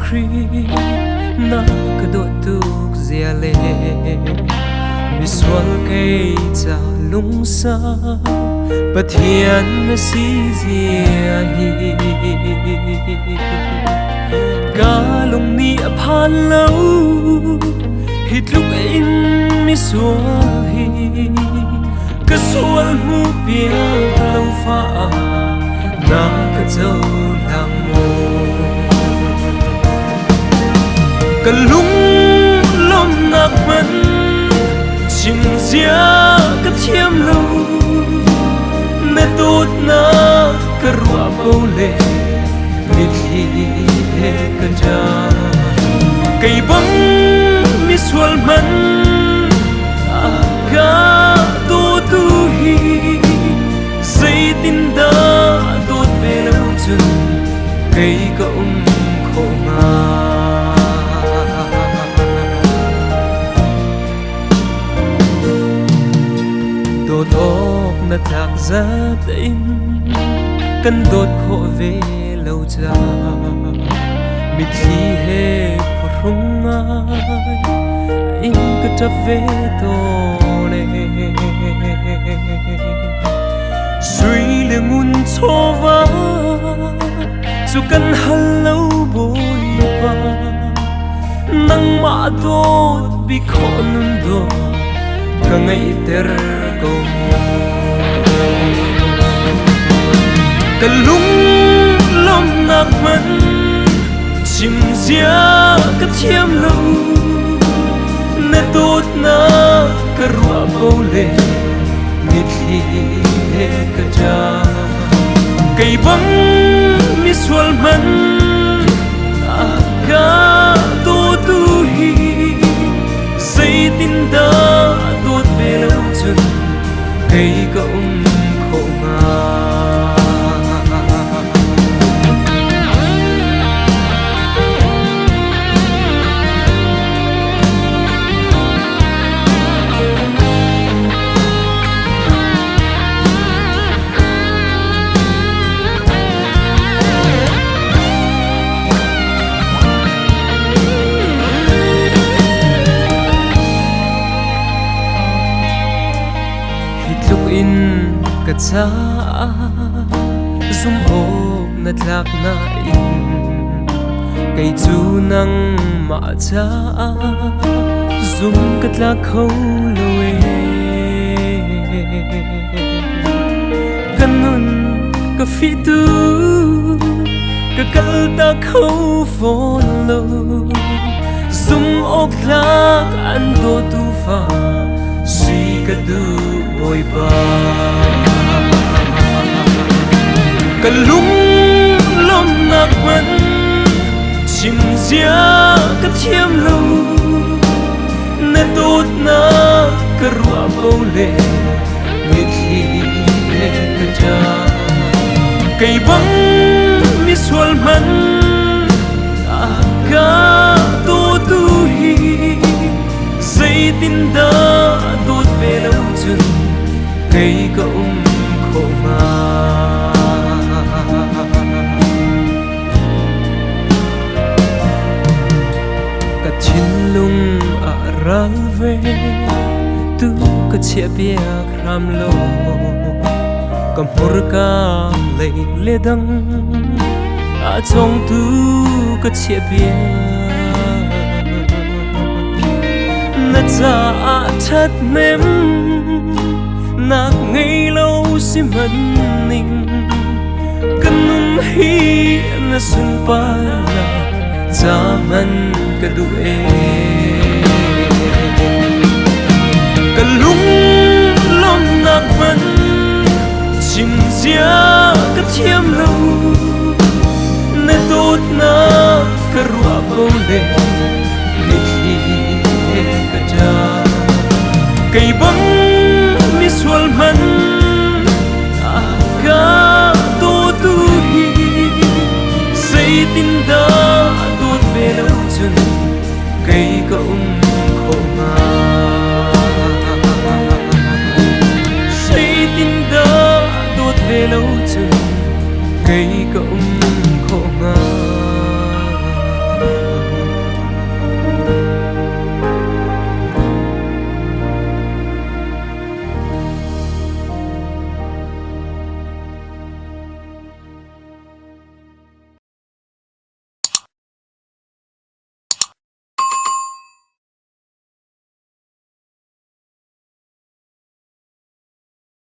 khri na ka do tuk zia le mi swal kai cha lung sa pathian na si zia hi ga lung ni aphan lo hit luk in mi swal hi ka swal mu pia lo fa na ka zau lang mo ka lung lom nak man chim zia ka thiam lo na tot na ka rua bo le mi thi he ka ja kai bang mi swal man ka to tu hi say tin da tot ve lo chun kai ka kho nga đột ốc na thạc ra in căn đột khổ về lâu cha mi thi he phù rung ai in cái chấp về to này suy lệ ngun cho va dù căn hal lâu bồi ba nang ma đột bị khó nun đột ka ngay ter ko ka lung lom nak man chim zia ka thiam lo na tot na ka rua bo le mi thi he ka ja kai bang mi swal man ka to tu hi say tin da tốt về lâu chừng cây có khổ nga in ka cha zum ok na tlak na in kai chu nang ma cha zum ka tlak khâu loe kanun ka fi tu ka kal ta khâu phon lo zum ok tlak an do tu fa si ka du bồi ba ka lung lom nak man chim zia ka thiam lo na tot na ka rua bo le mi thi he ka ja kai bang mi swal man ka to tu hi say tin da tot ve lo chun cây có khổ nga cả chín lung ral về tu cả chia bia ram lo cầm hor ca lấy lê đăng trong tu cả chia bia na cha thắt mềm nak ngay lâu si man ning kanum hi na sun pa la zaman ka du e ka lung lom nak man chim zia ka thiam lo na tot na ka rua bo le mi thi he ka ja kai bang mi swal man ka to tu hi say tin da tốt về lâu chừng cây có khổ nga say tin da tốt về lâu chừng cây có